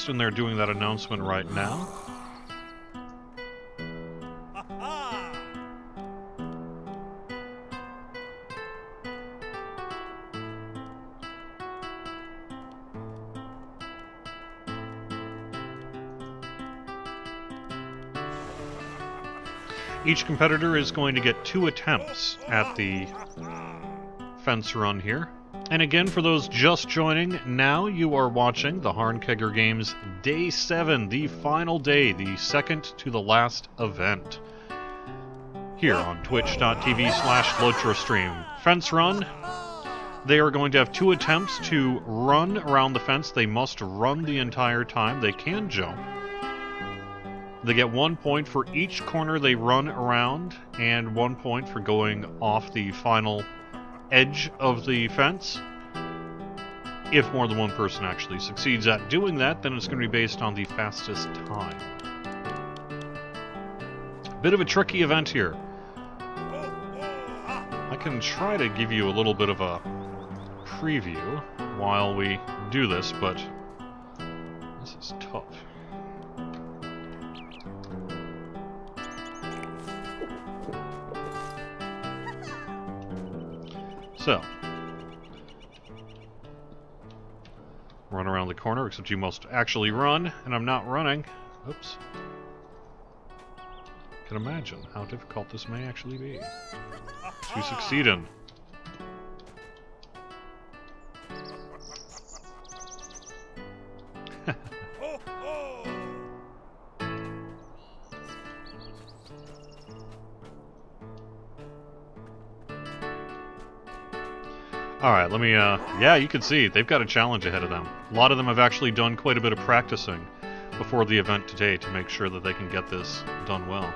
announced, and they're doing that announcement right now. Each competitor is going to get 2 attempts at the fence run here. And again, for those just joining, now you are watching the Harnkegger Games Day 7, the final day, the second to the last event. Here on twitch.tv/LOTRO stream. Fence run. They are going to have 2 attempts to run around the fence. They must run the entire time. They can jump. They get 1 point for each corner they run around, and 1 point for going off the final edge of the fence. If more than one person actually succeeds at doing that, then it's going to be based on the fastest time. Bit of a tricky event here. I can try to give you a little bit of a preview while we do this, but this is tough. So, run around the corner, except you must actually run, and I'm not running. Oops. Can imagine how difficult this may actually be to succeed in. Alright, let me, yeah, you can see, they've got a challenge ahead of them. A lot of them have actually done quite a bit of practicing before the event today to make sure that they can get this done well.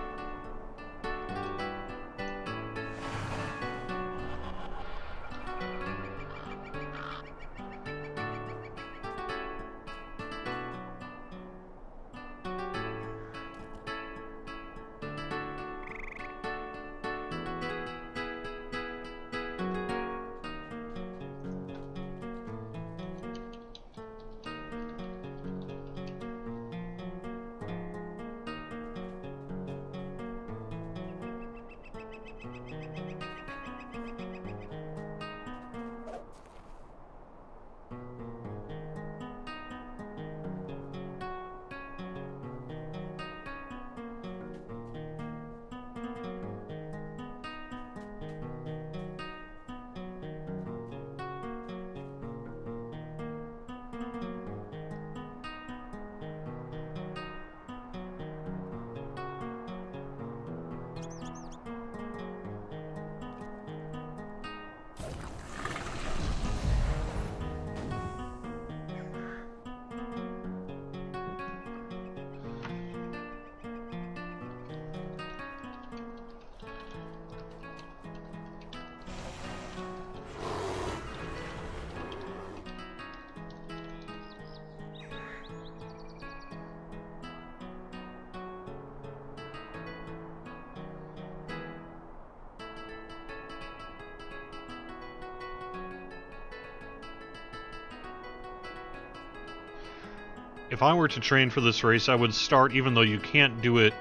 If I were to train for this race, I would start, even though you can't do it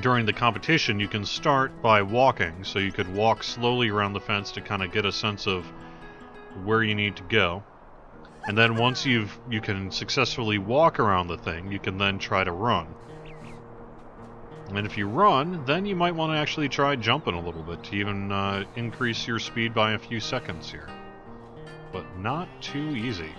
during the competition, you can start by walking. So you could walk slowly around the fence to kind of get a sense of where you need to go. And then once you can successfully walk around the thing, you can then try to run. And if you run, then you might want to actually try jumping a little bit to even increase your speed by a few seconds here. But not too easy.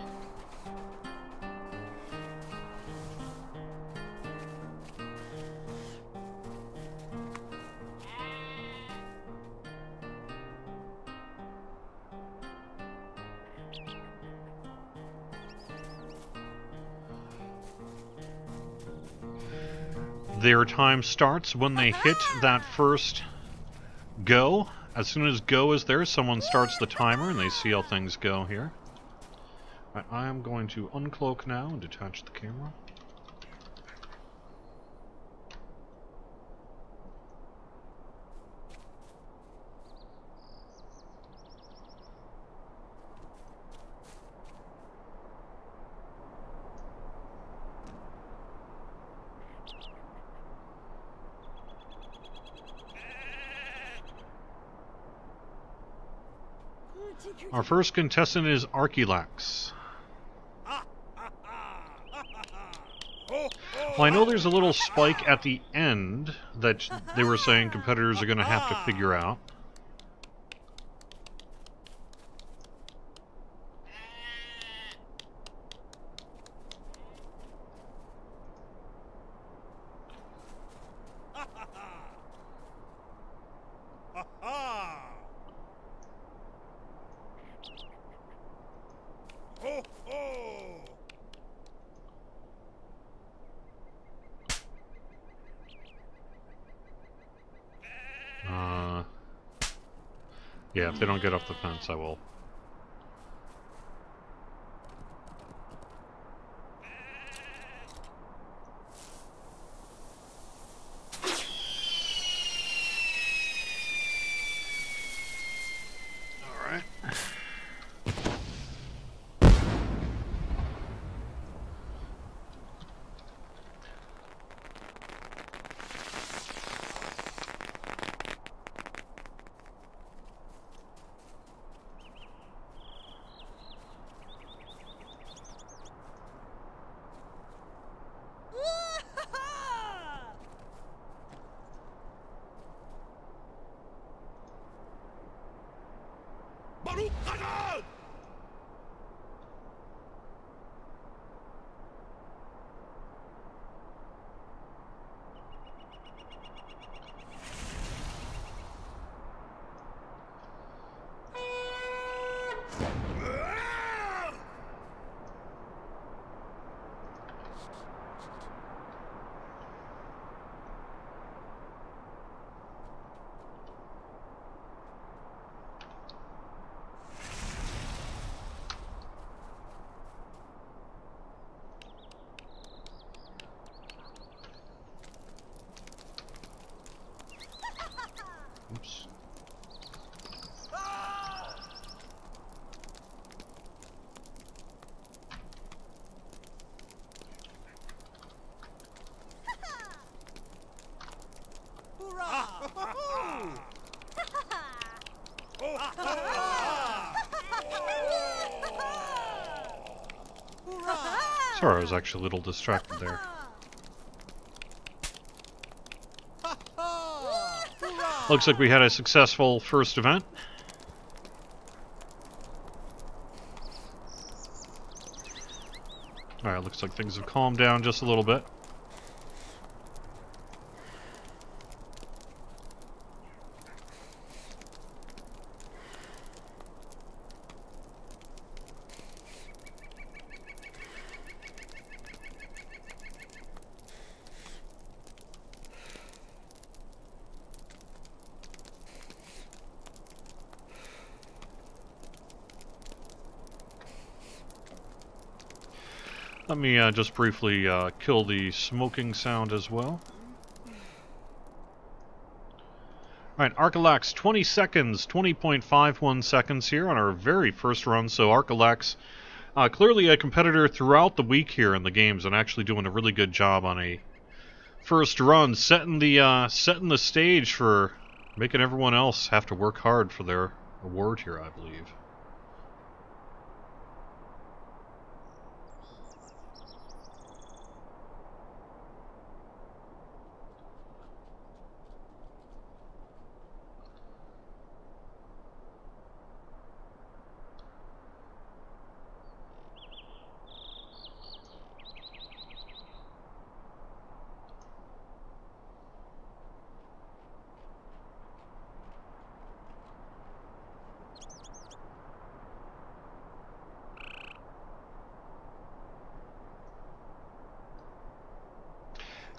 Their time starts when they hit that first go. As soon as go is there, someone starts the timer and they see how things go here. Right, I am going to uncloak now and detach the camera. Our first contestant is Archelax. Well, I know there's a little spike at the end that they were saying competitors are going to have to figure out. Yeah, if they don't get off the fence, I will. Alright. Oops. Sorry, I was actually a little distracted there. Looks like we had a successful first event. Alright, looks like things have calmed down just a little bit. Let me just briefly kill the smoking sound as well. Alright, Archelax, 20 seconds, 20.51 seconds here on our very first run. So Archelax, clearly a competitor throughout the week here in the games and actually doing a really good job on a first run, setting the stage for making everyone else have to work hard for their award here, I believe.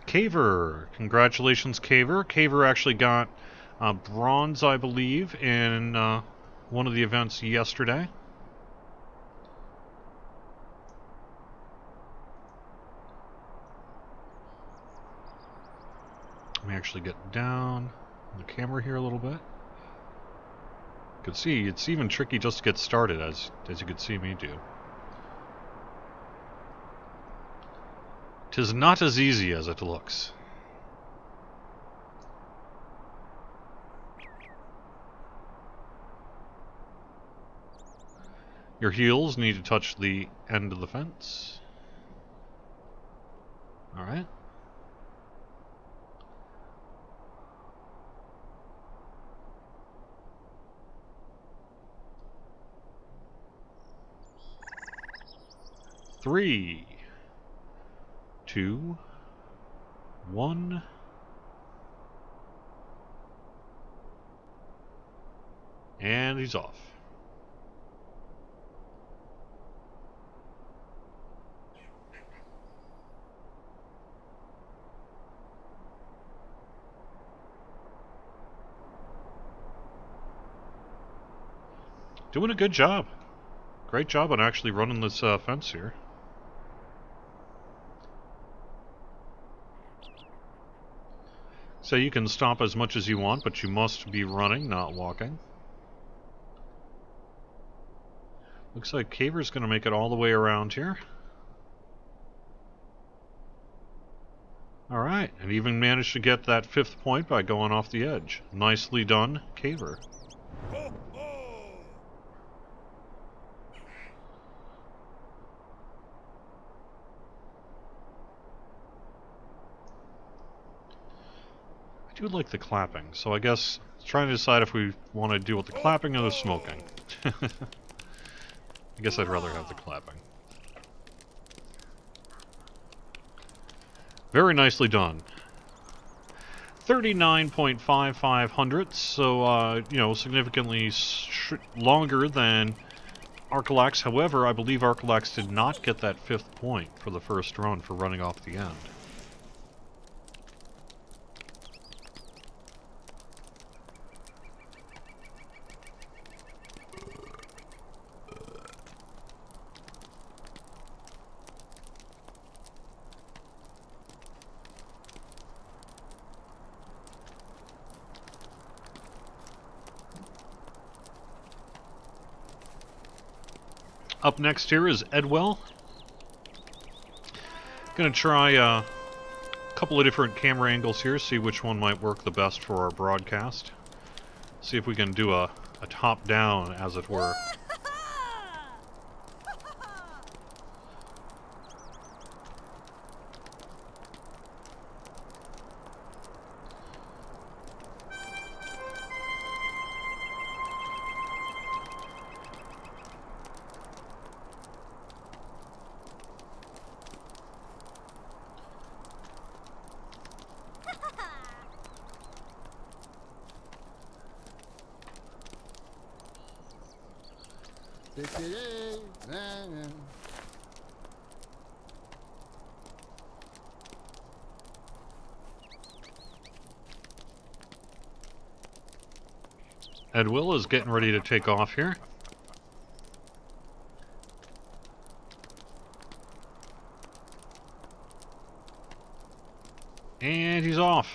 Caver, congratulations, Caver. Caver actually got bronze, I believe, in one of the events yesterday. Let me actually get down the camera here a little bit. You can see it's even tricky just to get started, as you could see me do. 'Tis not as easy as it looks. Your heels need to touch the end of the fence. Alright. Three, 2, 1. And he's off. Doing a good job. Great job on actually running this fence here. So you can stop as much as you want, but you must be running, not walking. Looks like Caver's going to make it all the way around here. Alright, and even managed to get that 5th point by going off the edge. Nicely done, Caver. I do like the clapping, so I guess trying to decide if we want to deal with the clapping or the smoking. I guess I'd rather have the clapping. Very nicely done. 39.55 hundredths, so, you know, significantly longer than Arcalax. However, I believe Arcalax did not get that 5th point for the first run for running off the end. Up next here is Edwell. Gonna try a couple of different camera angles here, see which one might work the best for our broadcast. See if we can do a top-down, as it were. Edwill is getting ready to take off here. And he's off.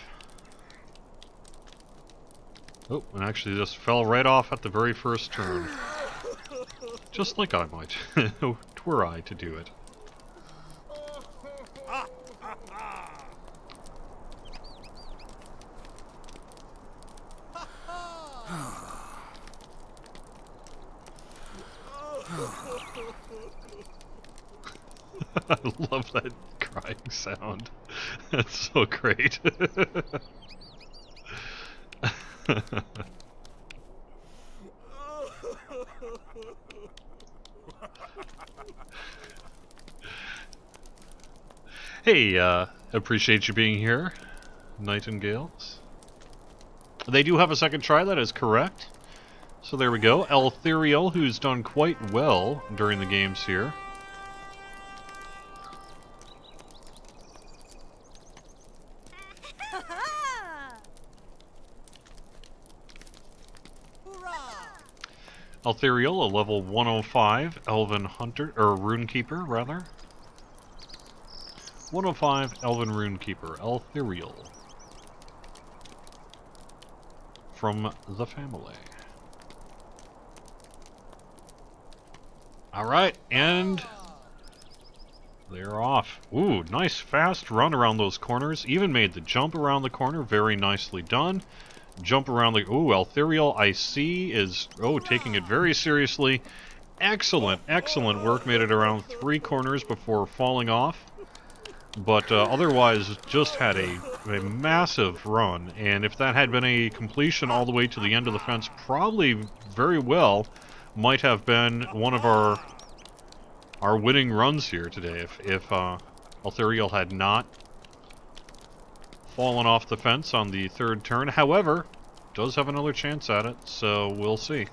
Oh, and actually just fell right off at the very first turn. Just like I might. Were I to do it. I love that crying sound. That's so great. Hey, appreciate you being here, Nightingales. They do have a second try, that is correct. So there we go. Eltherial, who's done quite well during the games here. Eltherial, a level 105 Elven Hunter, or Runekeeper, rather. 105 Elven Runekeeper, Eltherial. From the family. Alright, and they're off. Ooh, nice fast run around those corners. Even made the jump around the corner. Very nicely done. Jump around the... Ooh, Eltherial, I see, is... Oh, taking it very seriously. excellent, excellent work. Made it around 3 corners before falling off. But otherwise, just had a massive run. And if that had been a completion all the way to the end of the fence, probably very well might have been one of our winning runs here today. If Althariel had not fallen off the fence on the 3rd turn. However, does have another chance at it, so we'll see.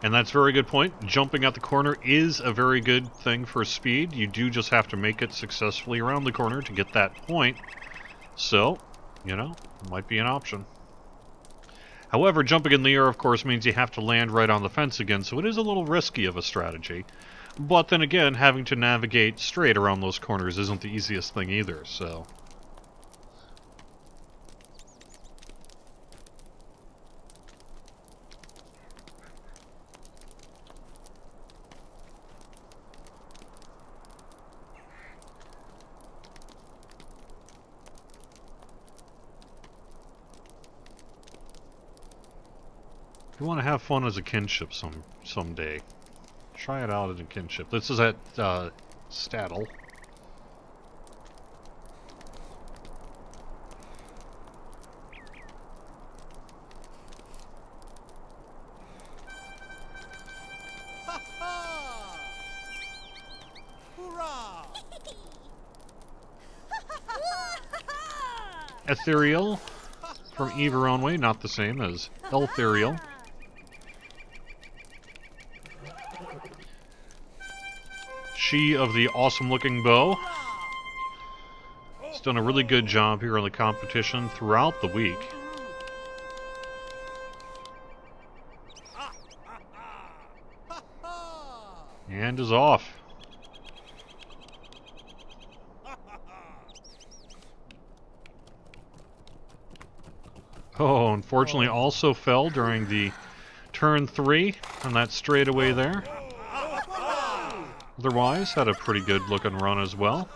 And that's a very good point. Jumping at the corner is a very good thing for speed. You do just have to make it successfully around the corner to get that point. So, you know, might be an option. However, jumping in the air, of course, means you have to land right on the fence again, so it is a little risky of a strategy. But then again, having to navigate straight around those corners isn't the easiest thing either, so... You want to have fun as a kinship someday. Try it out as a kinship. This is at Staddle. Ethereal from Everonway, not the same as Elthariel. She of the awesome-looking bow. Has done a really good job here in the competition throughout the week. And is off. Oh, unfortunately also fell during the turn 3 on that straightaway there. Otherwise, had a pretty good looking run as well.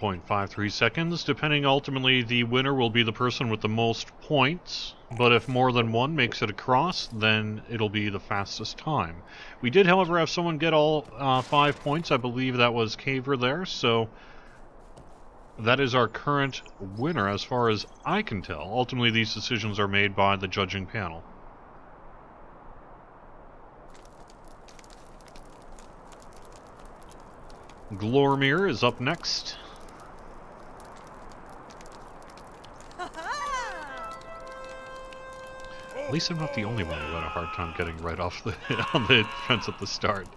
.53 seconds. Depending, ultimately, the winner will be the person with the most points. But if more than one makes it across, then it'll be the fastest time. We did, however, have someone get all 5 points. I believe that was Caver there. So that is our current winner, as far as I can tell. Ultimately, these decisions are made by the judging panel. Glormir is up next. At least I'm not the only one who had a hard time getting right off the on the fence at the start.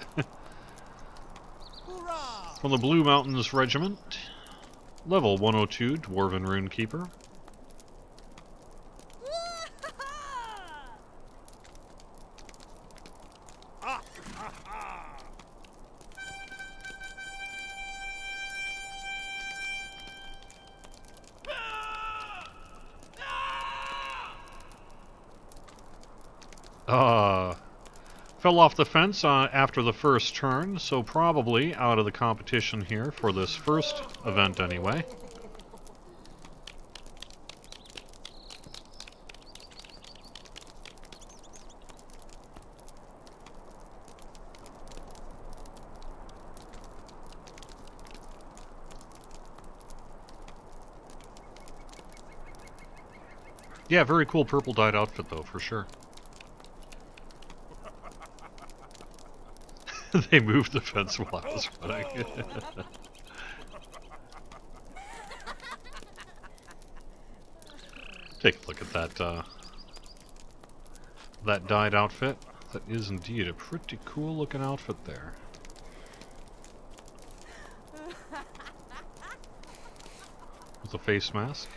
From the Blue Mountains Regiment, level 102 Dwarven Runekeeper. Fell off the fence after the first turn, so probably out of the competition here for this first event anyway. Yeah, very cool purple dyed outfit though, for sure. They moved the fence while I was running. Take a look at that, that dyed outfit. That is indeed a pretty cool looking outfit there. with a face mask.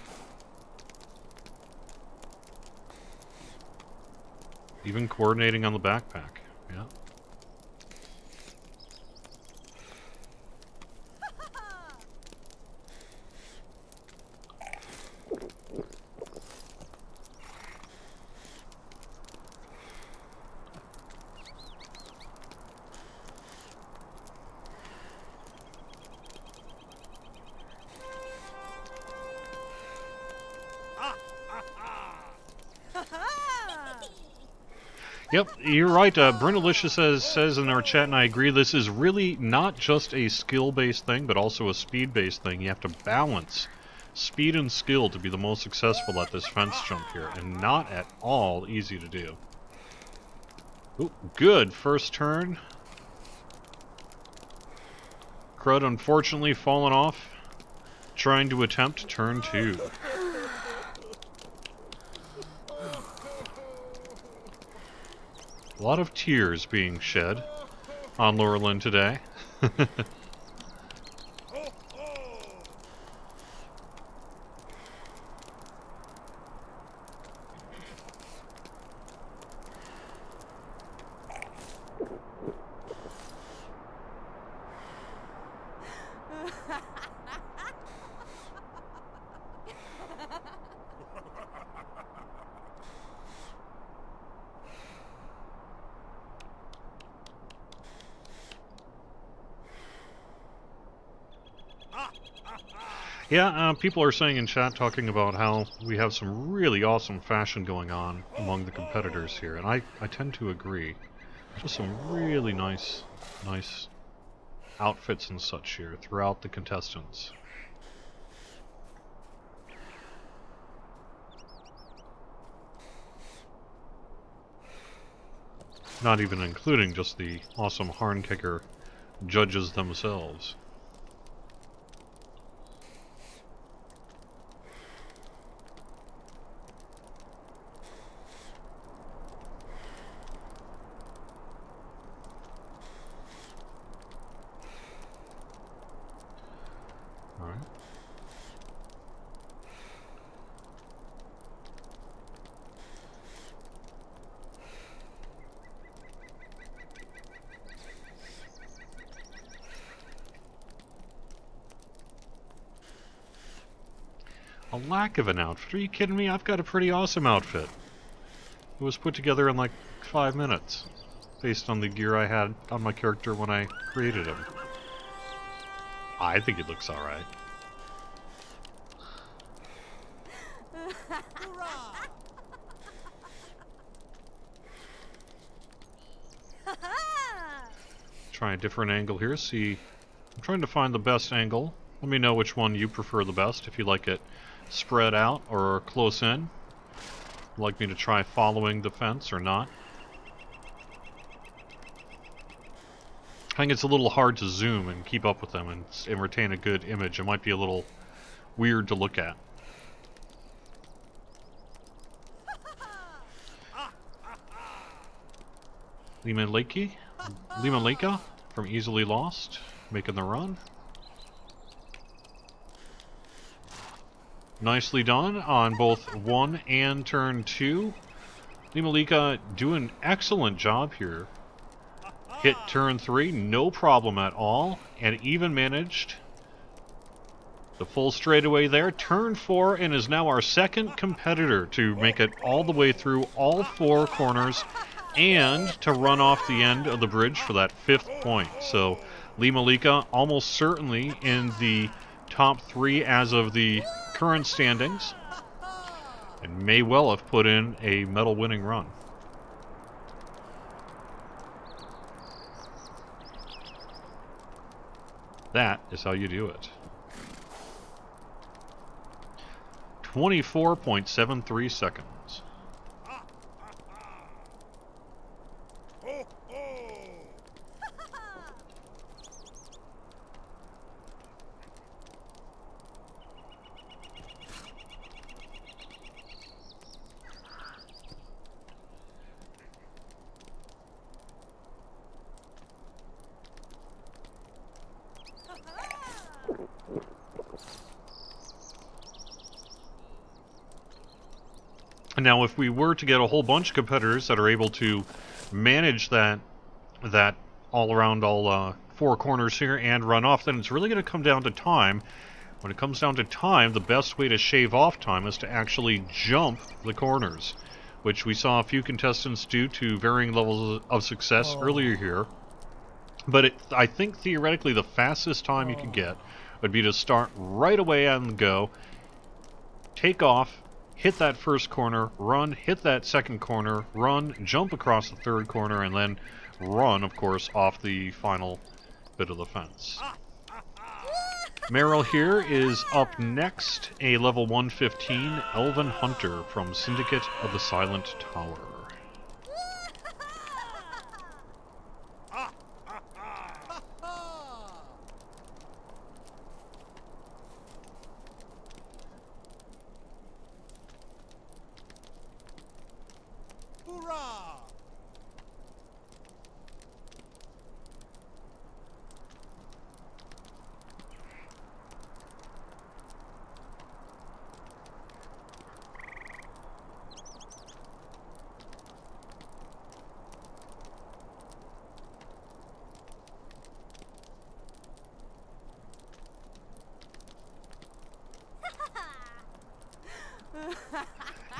Even coordinating on the backpack. Yeah. Yep, you're right. Brunalicious says in our chat, and I agree, this is really not just a skill-based thing, but also a speed-based thing. You have to balance speed and skill to be the most successful at this fence jump here, and not at all easy to do. Ooh, good first turn. Crud unfortunately fallen off, trying to attempt turn 2. A lot of tears being shed on Laurelin today. Yeah, people are saying in chat, talking about how we have some really awesome fashion going on among the competitors here, and I tend to agree. Just some really nice outfits and such here throughout the contestants. Not even including just the awesome Harnkegger judges themselves. Alright. A lack of an outfit? Are you kidding me? I've got a pretty awesome outfit. It was put together in like 5 minutes, based on the gear I had on my character when I created him. I think it looks alright. Try a different angle here, see... I'm trying to find the best angle. Let me know which one you prefer the best, if you like it spread out or close in. Like me to try following the fence or not. I think it's a little hard to zoom and keep up with them and retain a good image. It might be a little weird to look at. Lima from Easily Lost, making the run. Nicely done on both 1 and turn 2. Lima doing an excellent job here. Hit turn 3, no problem at all, and even managed the full straightaway there. Turn 4, and is now our second competitor to make it all the way through all 4 corners and to run off the end of the bridge for that 5th point. So Lima almost certainly in the top 3 as of the current standings, and may well have put in a medal winning run. That is how you do it. 24.73 seconds. Now, if we were to get a whole bunch of competitors that are able to manage that all around all four corners here and run off, then it's really going to come down to time. When it comes down to time, the best way to shave off time is to actually jump the corners, which we saw a few contestants do to varying levels of success earlier here. But I think theoretically the fastest time you could get would be to start right away on the go, take off, hit that first corner, run, hit that second corner, run, jump across the third corner, and then run, of course, off the final bit of the fence. Meryl here is up next, a level 115 Elven Hunter from Syndicate of the Silent Tower.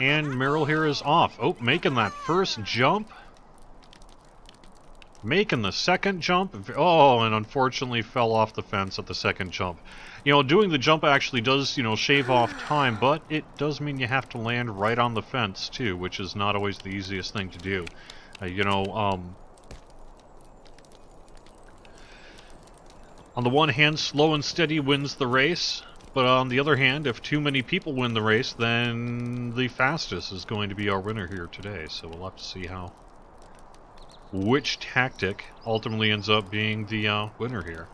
And Meryl here is off. Oh, making that first jump. Making the second jump. Oh, and unfortunately fell off the fence at the second jump. You know, doing the jump actually does, you know, shave off time, but it does mean you have to land right on the fence, too, which is not always the easiest thing to do. On the one hand, slow and steady wins the race. But on the other hand, if too many people win the race, then the fastest is going to be our winner here today. So we'll have to see which tactic ultimately ends up being the winner here.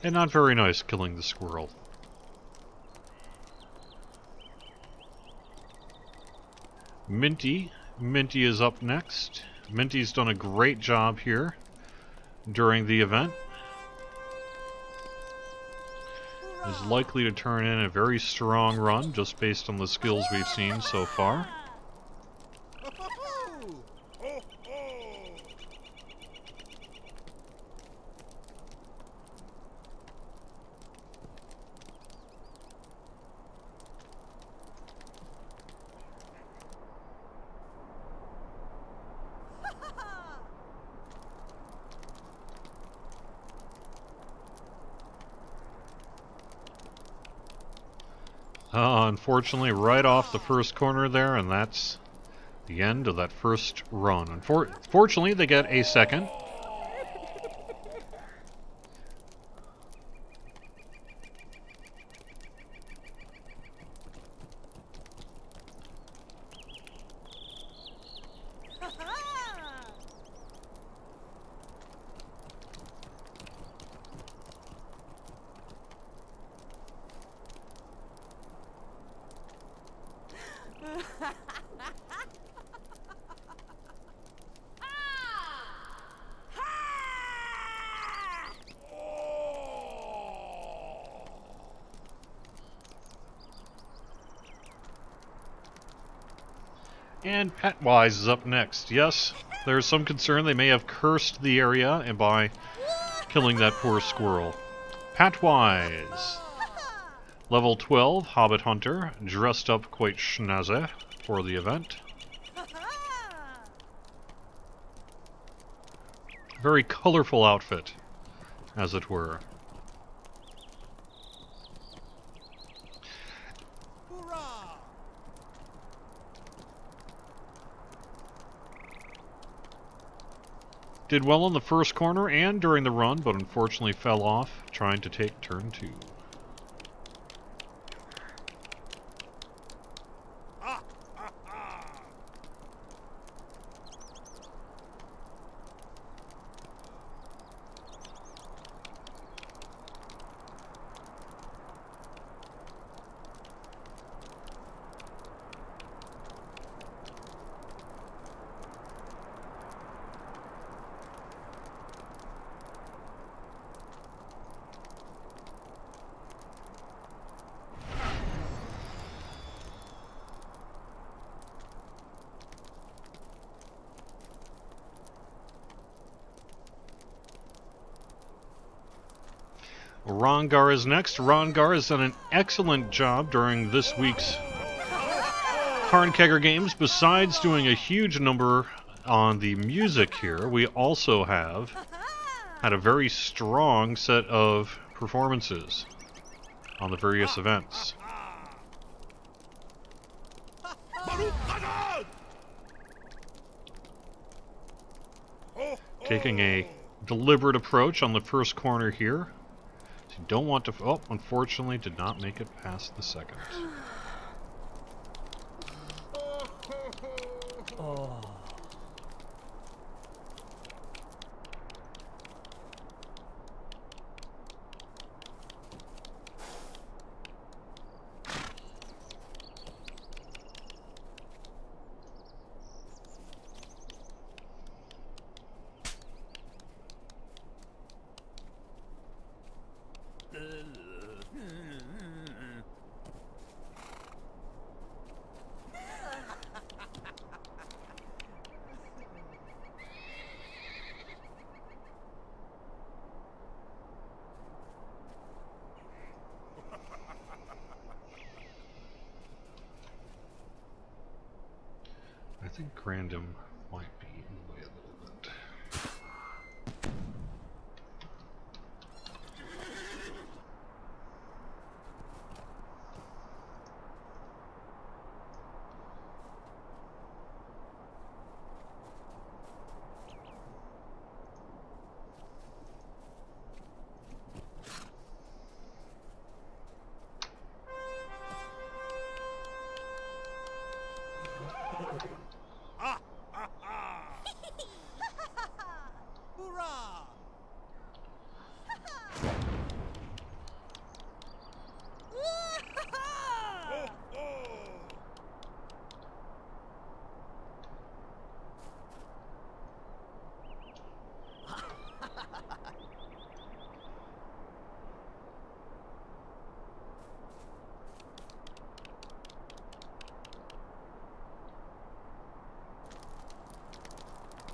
And not very nice killing the squirrel. Minty is up next. Minty's done a great job here during the event. Is likely to turn in a very strong run just based on the skills we've seen so far. Unfortunately, right off the first corner there, and that's the end of that first run. Unfortunately, they get a second. And Petwise is up next. Yes, there's some concern they may have cursed the area and by killing that poor squirrel. Petwise, level 12 Hobbit Hunter, dressed up quite schnazzy for the event. Very colorful outfit, as it were. Did well on the first corner and during the run, but unfortunately fell off trying to take turn 2. Rongar is next. Rongar has done an excellent job during this week's Harnkegger games. Besides doing a huge number on the music here, we also have had a very strong set of performances on the various events. Taking a deliberate approach on the first corner here. So you don't want to... Oh, unfortunately did not make it past the second. I think random might be in the way a little bit.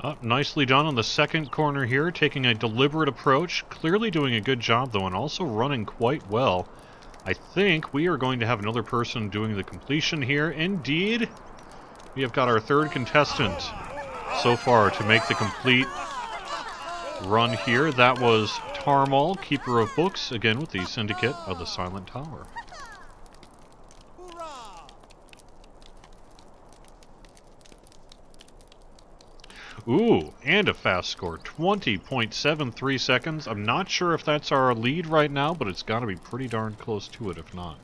Oh, nicely done on the second corner here, taking a deliberate approach. Clearly doing a good job, though, and also running quite well. I think we are going to have another person doing the completion here. Indeed, we have got our third contestant so far to make the complete run here. That was Tarmal, Keeper of Books, again with the Syndicate of the Silent Tower. Ooh, and a fast score, 20.73 seconds. I'm not sure if that's our lead right now, but it's got to be pretty darn close to it if not.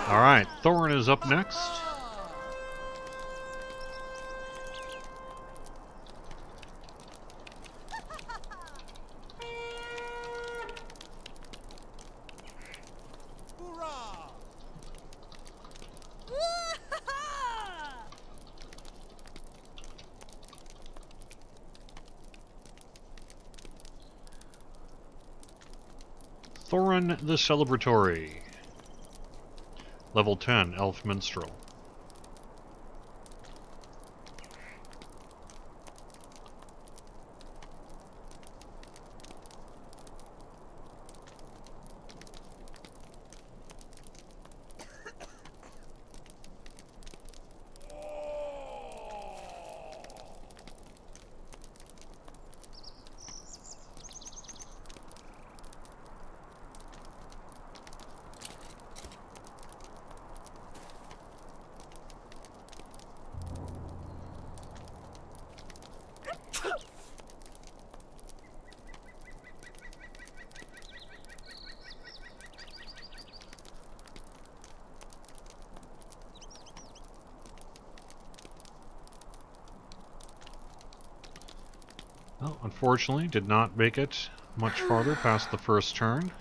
Alright, Thorin is up next. Thorin the Celebratory. Level 10, Elf Minstrel. Well, unfortunately, did not make it much farther past the first turn.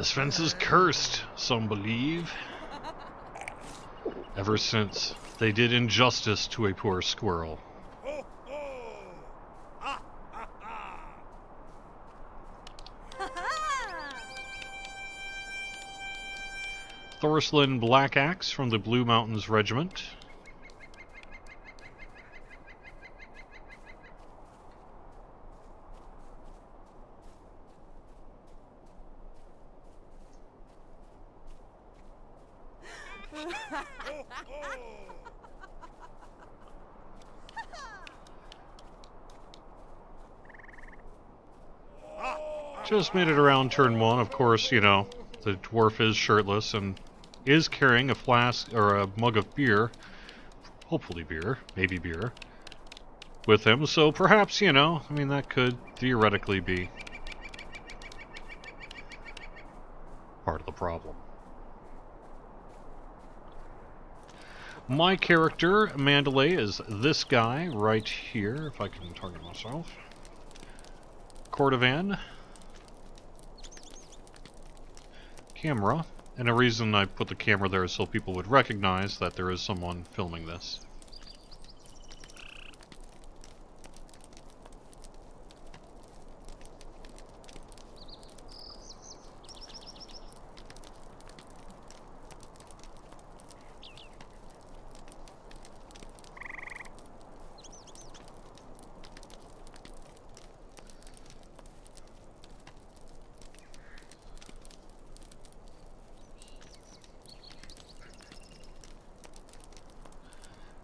This fence is cursed, some believe. Ever since they did injustice to a poor squirrel. Thorslin Black Axe from the Blue Mountains Regiment. Just made it around turn 1. Of course, you know, the dwarf is shirtless and is carrying a flask or a mug of beer, hopefully beer, maybe beer, with him. So perhaps, you know, I mean, that could theoretically be part of the problem. My character, Mandalay, is this guy right here, if I can target myself. Cordovan. Camera. And the reason I put the camera there is so people would recognize that there is someone filming this.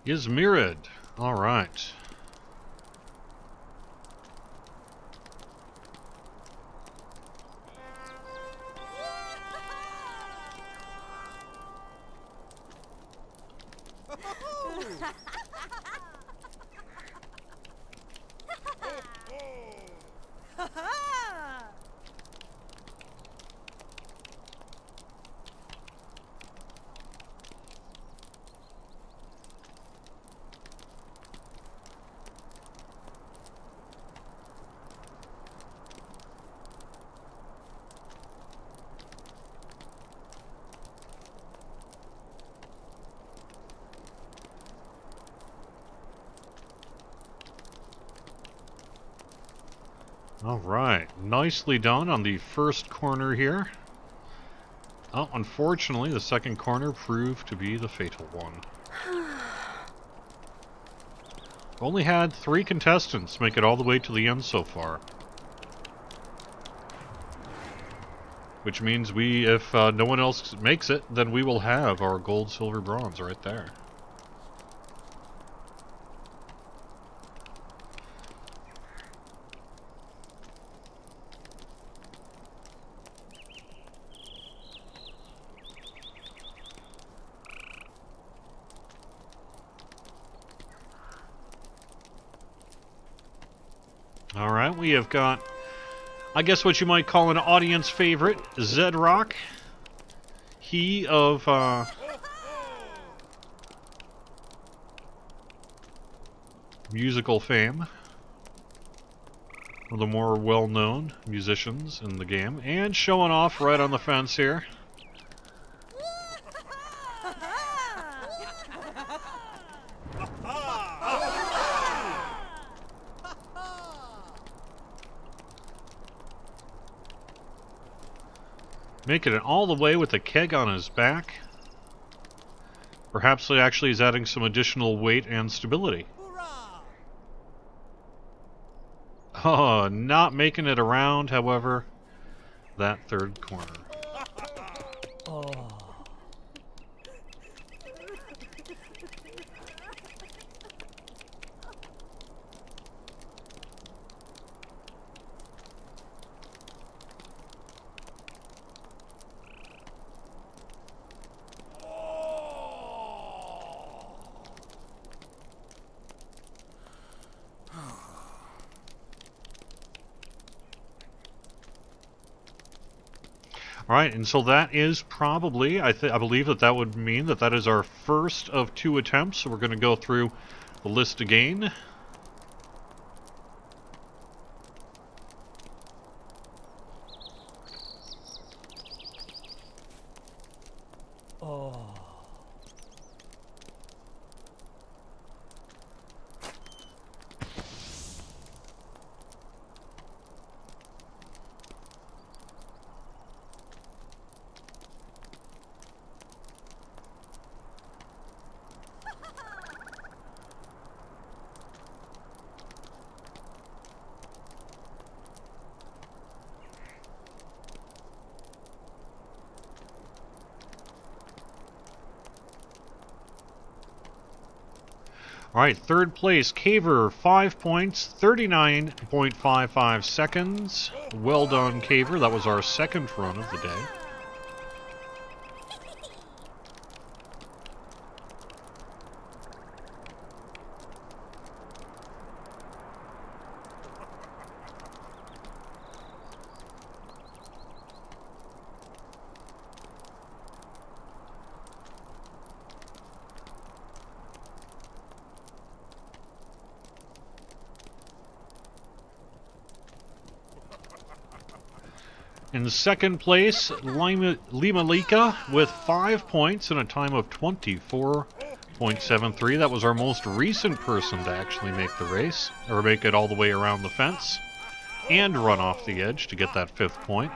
Izmirid. All right. Alright, nicely done on the first corner here. Oh, unfortunately, the second corner proved to be the fatal one. Only had 3 contestants make it all the way to the end so far. Which means we, if no one else makes it, then we will have our gold, silver, bronze right there. Alright, we have got, I guess what you might call an audience favorite, Zedrock. He of, musical fame. One of the more well-known musicians in the game. And showing off right on the fence here. Making it all the way with the keg on his back. Perhaps it actually is adding some additional weight and stability. Oh, not making it around, however, that third corner. Alright, and so that is probably, I believe that would mean that that is our first of 2 attempts, so we're going to go through the list again. Alright, third place, Caver, 5 points, 39.55 seconds. Well done, Caver. That was our second run of the day. In second place, Limalika with 5 points and a time of 24.73. That was our most recent person to actually make the race, or make it all the way around the fence, and run off the edge to get that 5th point.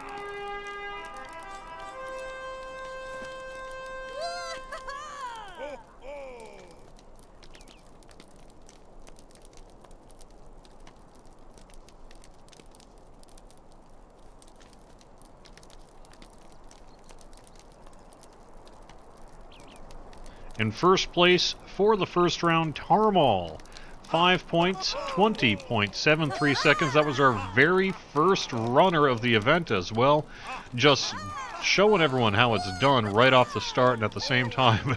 In first place for the first round, Tarmal. 5 points, 20.73 seconds. That was our very first runner of the event as well. Just showing everyone how it's done right off the start, and at the same time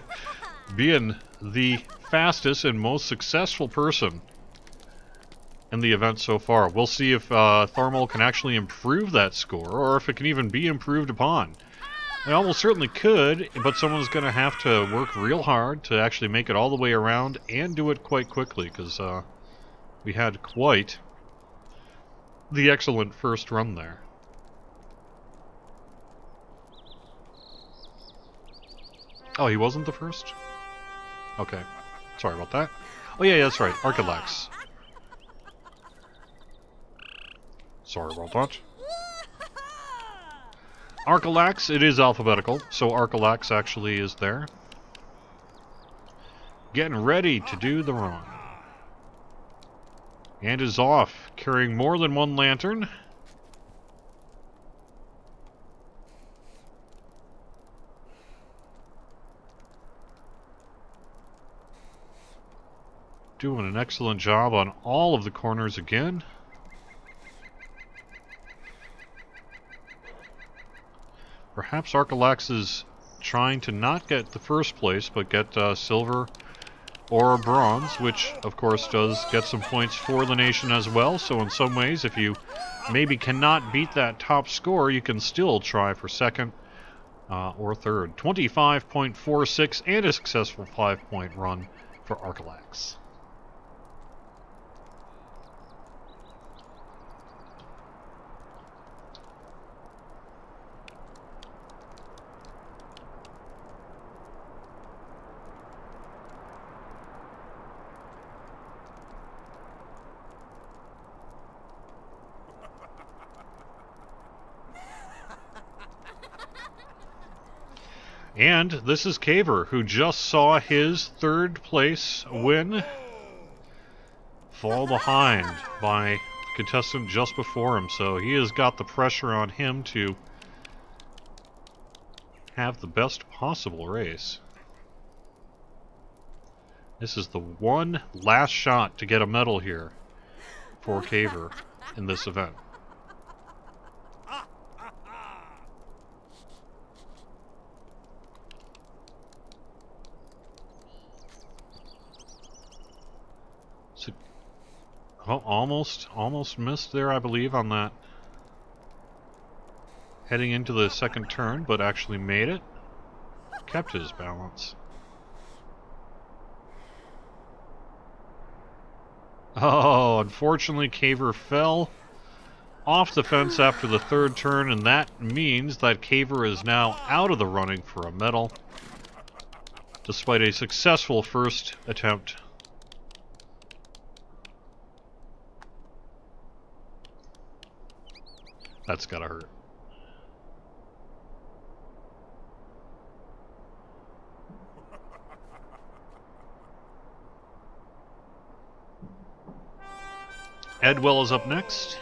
being the fastest and most successful person in the event so far. We'll see if Tarmal can actually improve that score, or if it can even be improved upon. It almost certainly could, but someone's going to have to work real hard to actually make it all the way around and do it quite quickly, because we had quite the excellent first run there. Oh, he wasn't the first? Okay. Sorry about that. Oh yeah, that's right. Archelax. Sorry about that. Archelax, it is alphabetical, so Archelax actually is there. Getting ready to do the run. And is off, carrying more than one lantern. Doing an excellent job on all of the corners again. Perhaps Archelax is trying to not get the first place, but get silver or bronze, which of course does get some points for the nation as well. So in some ways, if you maybe cannot beat that top score, you can still try for second or third. 25.46 and a successful 5-point run for Archelax. And this is Caver, who just saw his third place win fall behind by the contestant just before him. So he has got the pressure on him to have the best possible race. This is the one last shot to get a medal here for Caver in this event. Oh, almost missed there, I believe, on that. Heading into the second turn, but actually made it. Kept his balance. Oh, unfortunately, Caver fell off the fence after the third turn, and that means that Caver is now out of the running for a medal. despite a successful first attempt. That's gotta hurt. Edwell is up next.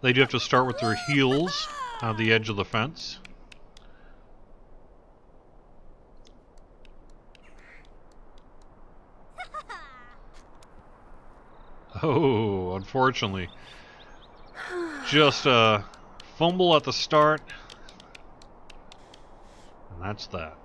They do have to start with their heels on the edge of the fence. Oh, unfortunately. Just a fumble at the start. And that's that.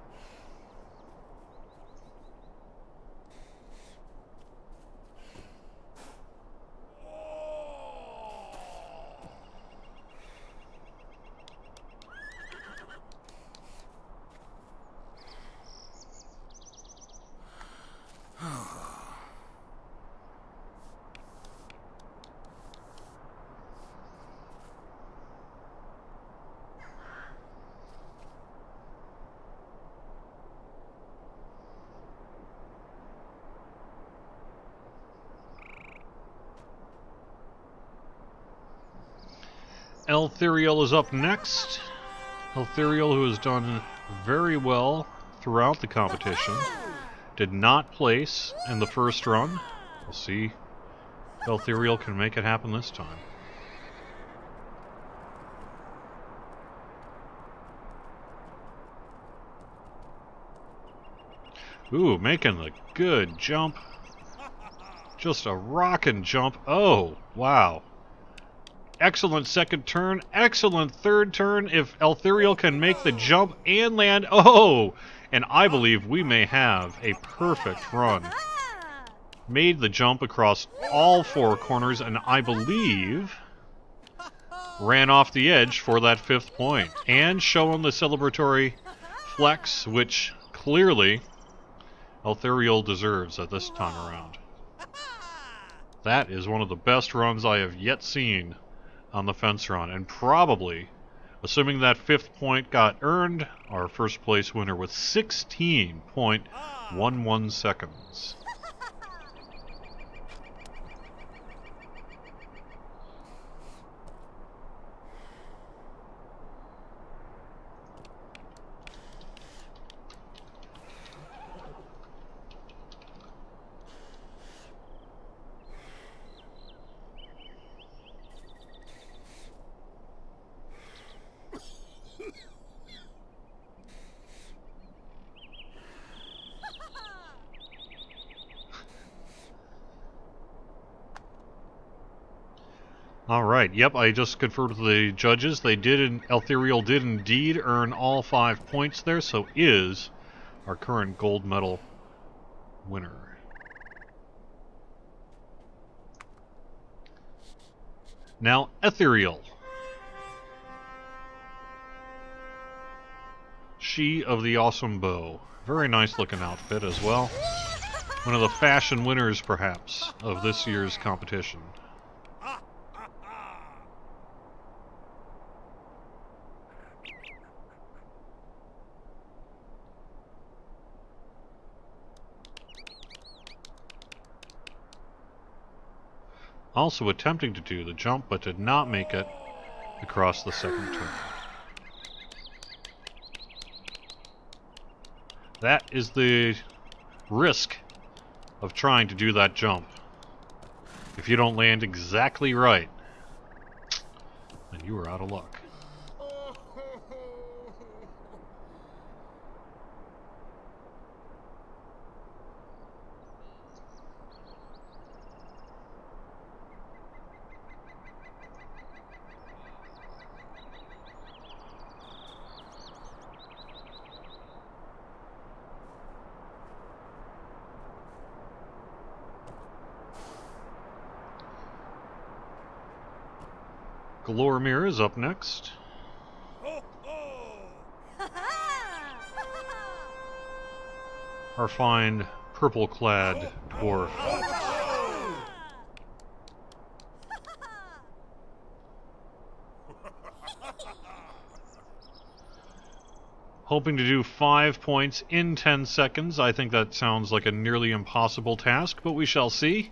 Eltheriel is up next. Eltheriel, who has done very well throughout the competition, did not place in the first run. We'll see if Eltheriel can make it happen this time. Ooh, making a good jump. Just a rockin' jump. Oh, wow. Excellent second turn, excellent third turn. If Eltheriel can make the jump and land, oh! And I believe we may have a perfect run. Made the jump across all four corners, and I believe ran off the edge for that 5th point. And showing the celebratory flex, which clearly Eltheriel deserves at this time around. That is one of the best runs I have yet seen on the fence run, and probably, assuming that 5th point got earned, our first place winner with 16.11 seconds. Alright, yep, I just confirmed with the judges. Eltheriel did indeed earn all 5 points there, so is our current gold medal winner. Now, Ethereal. She of the Awesome Bow. Very nice looking outfit as well. One of the fashion winners, perhaps, of this year's competition. Also attempting to do the jump, but did not make it across the second turn. That is the risk of trying to do that jump. If you don't land exactly right, then you are out of luck. Glormir is up next. Our fine purple-clad dwarf. Hoping to do 5 points in 10 seconds. I think that sounds like a nearly impossible task, but we shall see.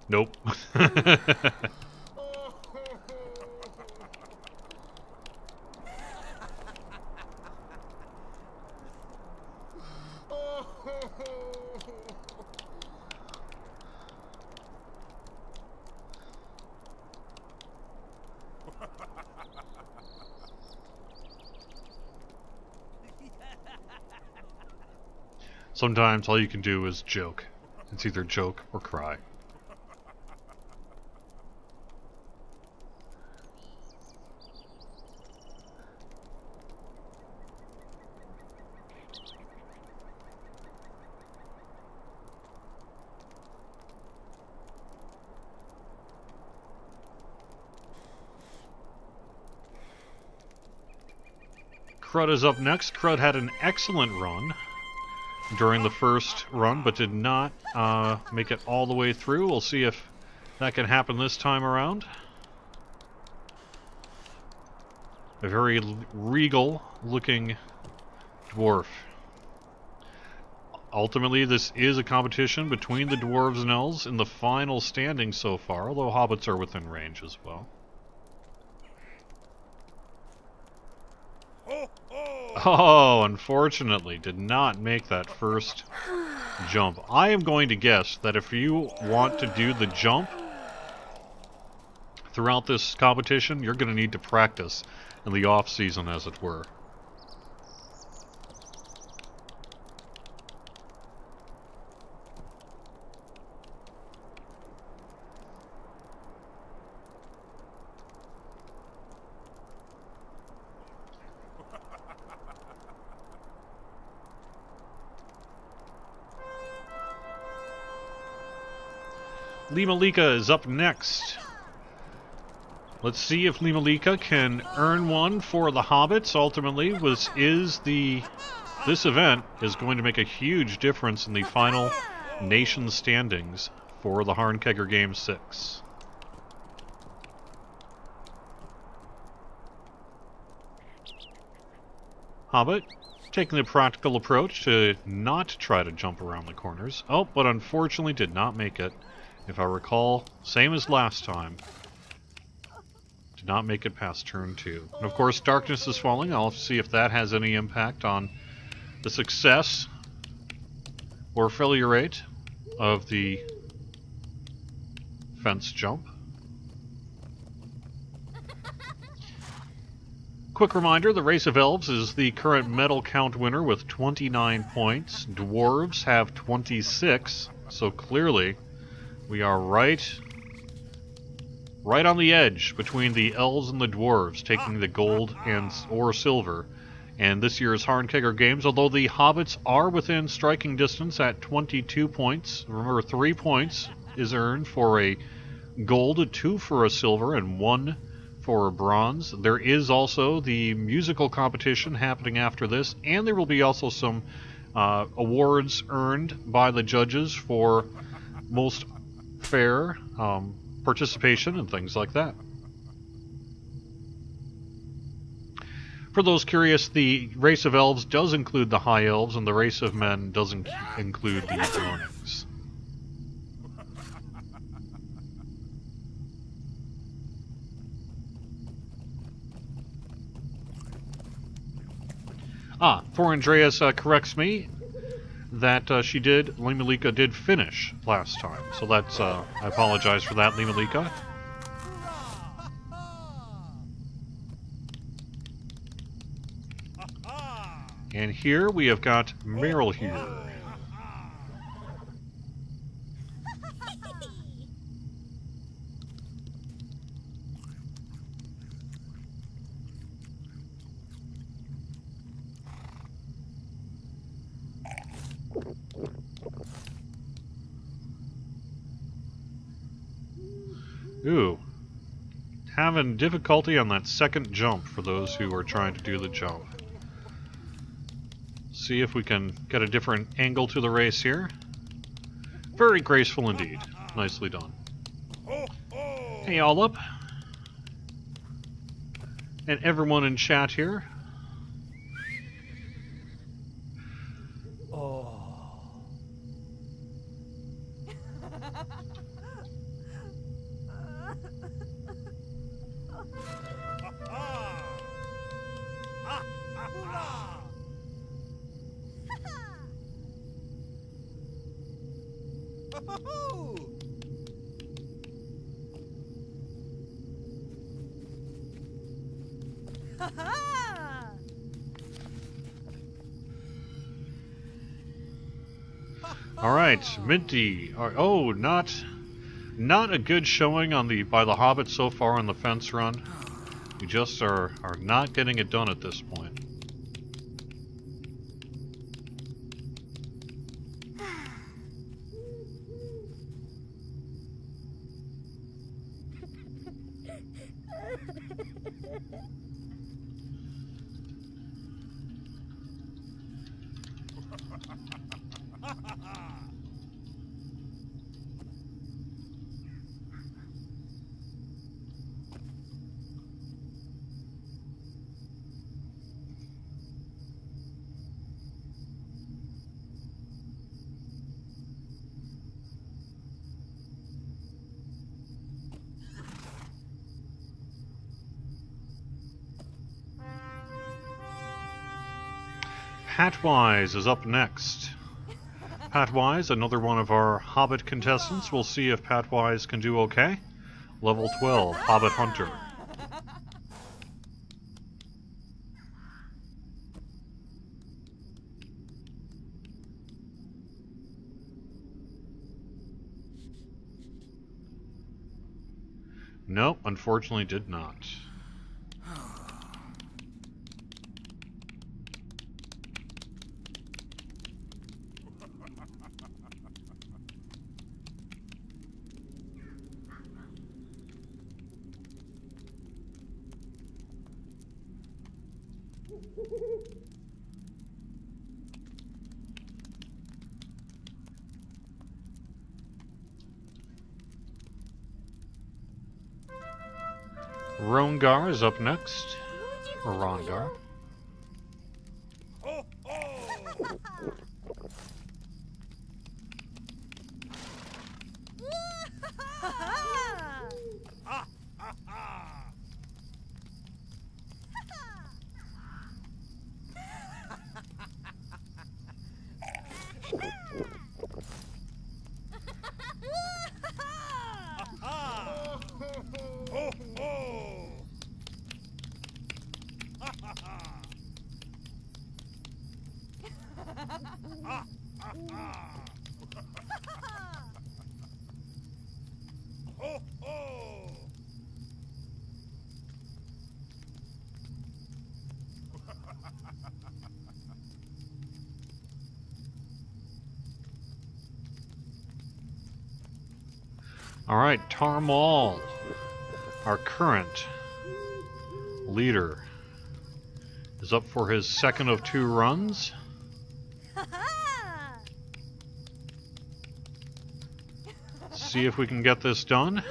Nope. Sometimes all you can do is joke. It's either joke or cry. Crud is up next. Crud had an excellent run during the first run, but did not make it all the way through. We'll see if that can happen this time around. A very regal-looking dwarf. Ultimately, this is a competition between the dwarves and elves in the final standing so far, although hobbits are within range as well. Oh, unfortunately, did not make that first jump. I am going to guess that if you want to do the jump throughout this competition, you're going to need to practice in the off-season, as it were. Limalika is up next. Let's see if Limalika can earn one for the hobbits. Ultimately, this event is going to make a huge difference in the final nation standings for the Harnkegger Game 6. Hobbit taking the practical approach to not try to jump around the corners. Oh, but unfortunately did not make it. If I recall, same as last time. Did not make it past turn 2. And of course, darkness is falling. I'll see if that has any impact on the success or failure rate of the fence jump. Quick reminder, the race of elves is the current medal count winner with 29 points. Dwarves have 26, so clearly we are right on the edge between the elves and the dwarves, taking the gold or silver. And this year's Harnkegger Games, although the hobbits are within striking distance at 22 points, remember 3 points is earned for a gold, 2 for a silver, and 1 for a bronze. There is also the musical competition happening after this, and there will be also some awards earned by the judges for most fair participation and things like that. For those curious, the race of elves does include the high elves, and the race of men doesn't include the dronings. Poor Andreas corrects me that Limalika did finish last time. So that's, I apologize for that, Limalika. And here we have got Meryl here. Ooh. having difficulty on that second jump for those who are trying to do the jump. See if we can get a different angle to the race here. Very graceful indeed. Nicely done. Hey, all up. And everyone in chat here. Alright, Minty. Oh, not a good showing on by the Hobbit so far on the fence run. We just are not getting it done at this point. Patwise is up next. Patwise, another one of our Hobbit contestants. We'll see if Patwise can do okay. Level 12, Hobbit Hunter. Nope, unfortunately did not. Rongar is up next. Or Rongar. Alright, Tarmal, our current leader, is up for his second of 2 runs. See if we can get this done.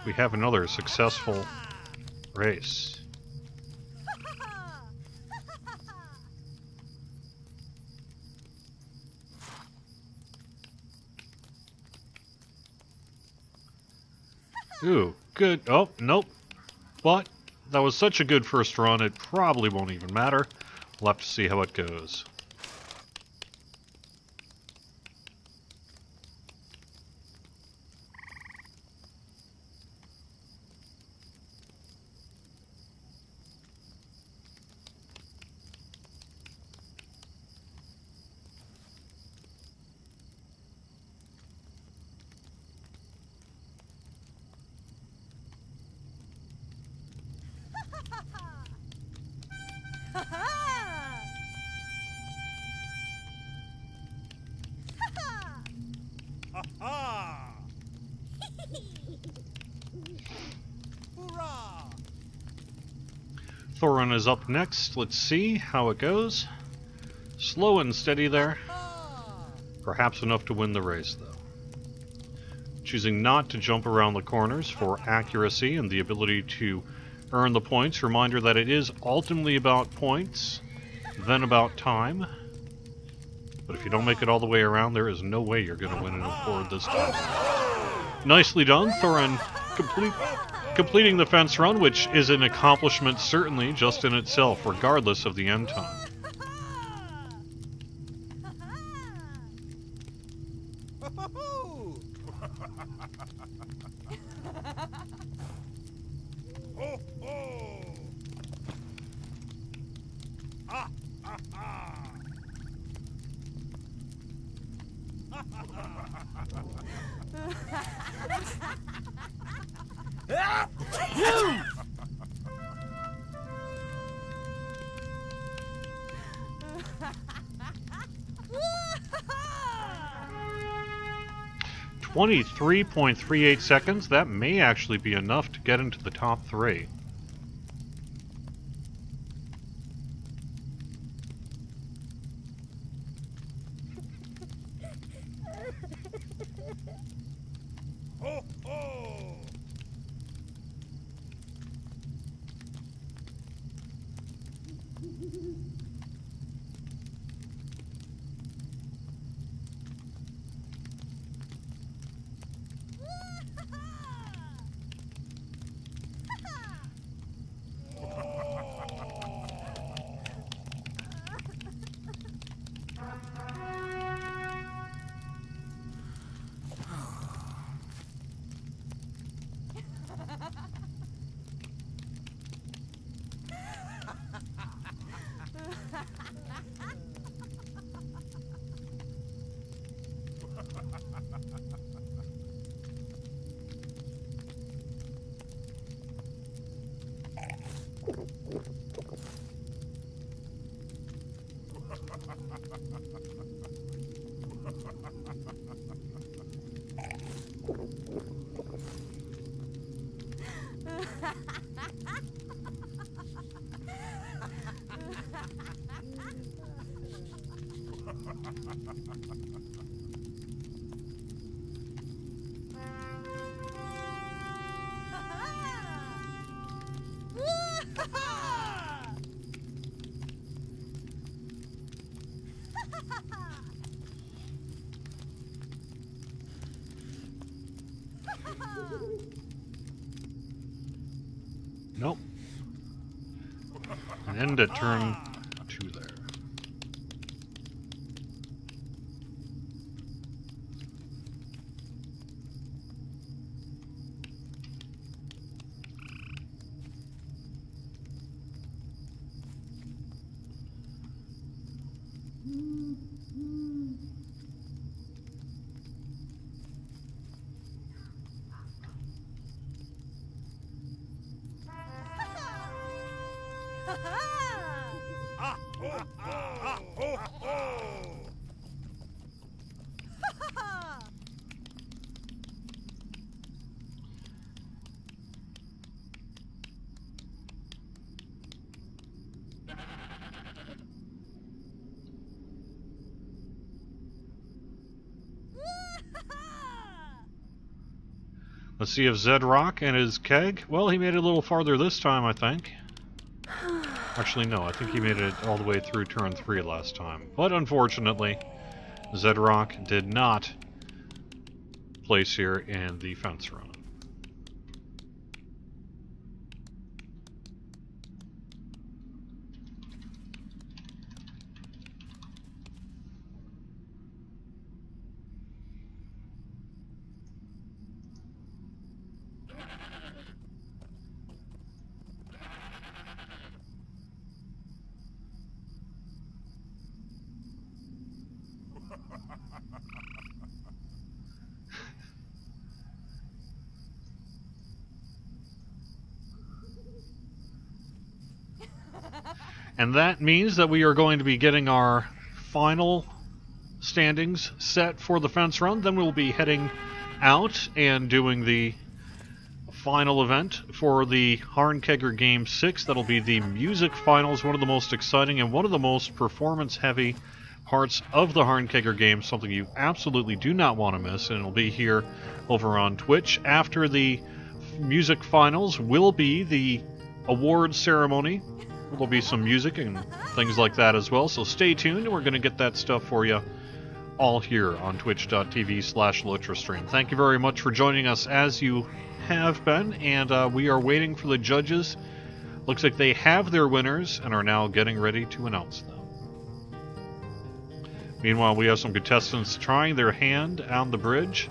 We have another successful race. Ooh, good. Oh, nope. But that was such a good first run, it probably won't even matter. We'll have to see how it goes. Thorin is up next. Let's see how it goes. Slow and steady there. Perhaps enough to win the race, though. Choosing not to jump around the corners for accuracy and the ability to earn the points. Reminder that it is ultimately about points, then about time. But if you don't make it all the way around, there is no way you're going to win an award this time. Nicely done, Thorin completing the fence run, which is an accomplishment certainly just in itself, regardless of the end time. You! 23.38 seconds. That may actually be enough to get into the top 3. Nope. And end at turn 2 there. Let's see if Zedrock and his keg... Well, he made it a little farther this time, I think. Actually, no, I think he made it all the way through turn 3 last time. But unfortunately, Zedrock did not place here in the fence run. And that means that we are going to be getting our final standings set for the fence run. Then we'll be heading out and doing the final event for the Harnkegger Game 6. That'll be the music finals, one of the most exciting and one of the most performance-heavy parts of the Harnkegger game, something you absolutely do not want to miss, and it'll be here over on Twitch. After the music finals will be the awards ceremony. There'll be some music and things like that as well, so stay tuned, and we're going to get that stuff for you all here on twitch.tv/LOTRO stream. Thank you very much for joining us as you have been, and we are waiting for the judges. Looks like they have their winners and are now getting ready to announce them. Meanwhile, we have some contestants trying their hand on the bridge.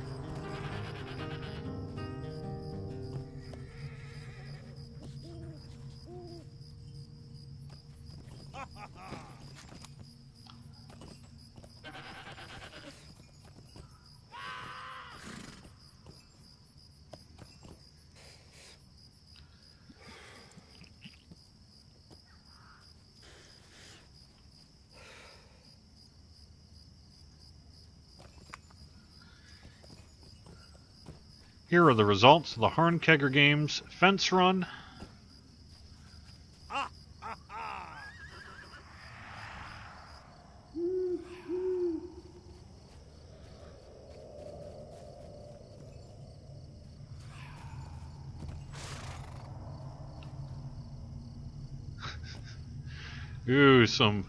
Here are the results of the Harnkegger Games fence run. Ooh, some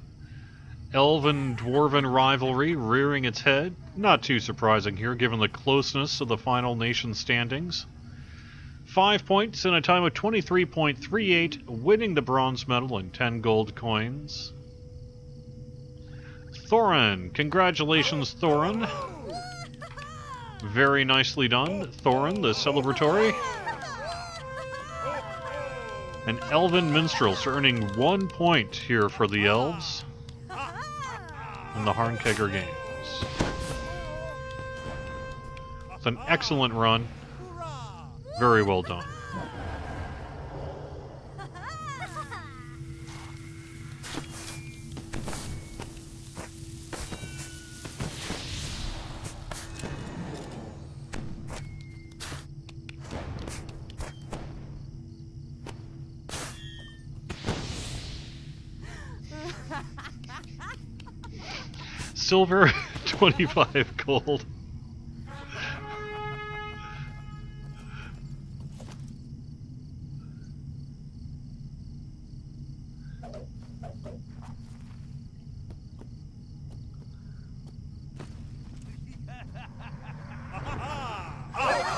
elven-dwarven rivalry rearing its head. Not too surprising here, given the closeness of the final nation standings. 5 points in a time of 23.38, winning the bronze medal and 10 gold coins. Thorin, congratulations, Thorin. Very nicely done, Thorin, the celebratory. And Elven Minstrels earning 1 point here for the elves in the Harnkegger Games. It's an excellent run. Very well done. Silver, 25 gold.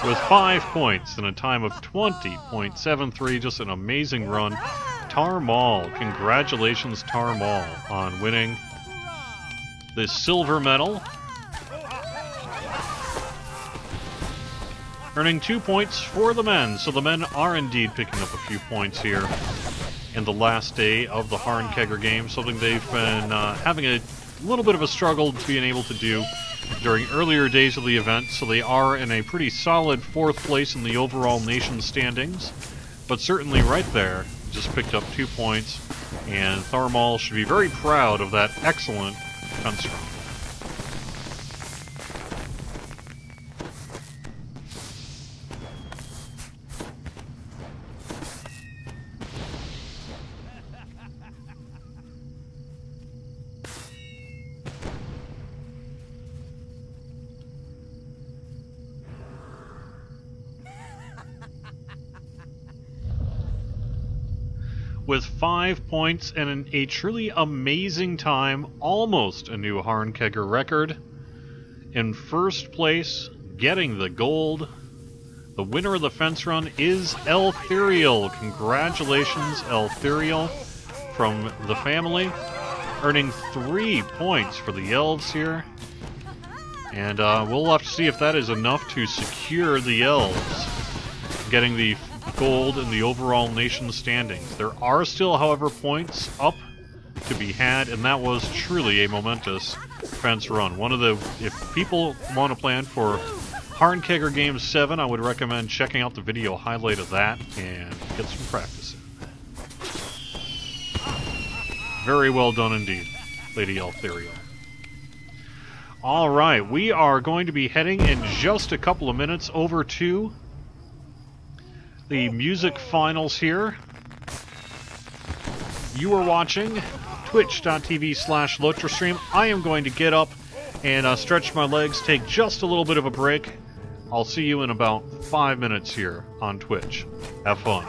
With 5 points in a time of 20.73, just an amazing run. Tarmal, congratulations Tarmal on winning the silver medal. Earning 2 points for the men, so the men are indeed picking up a few points here in the last day of the Harnkegger game, something they've been having a little bit of a struggle being able to do during earlier days of the event, so they are in a pretty solid 4th place in the overall nation standings, but certainly right there, just picked up 2 points, and Tharmal should be very proud of that excellent fence run. With 5 points and a truly amazing time, almost a new Harnkegger record. In first place, getting the gold. The winner of the fence run is Eltherial. Congratulations, Eltherial, from the family. Earning 3 points for the elves here. And we'll have to see if that is enough to secure the elves getting the gold in the overall nation standings. There are still, however, points up to be had, and that was truly a momentous fence run. One of the, if people want to plan for Harnkegger Game 7, I would recommend checking out the video highlight of that and get some practice in. Very well done indeed, Lady Eltherial. Alright, we are going to be heading in just a couple of minutes over to the music finals here. You are watching twitch.tv/LOTRO stream. I am going to get up and stretch my legs, take just a little bit of a break. I'll see you in about 5 minutes here on Twitch. Have fun.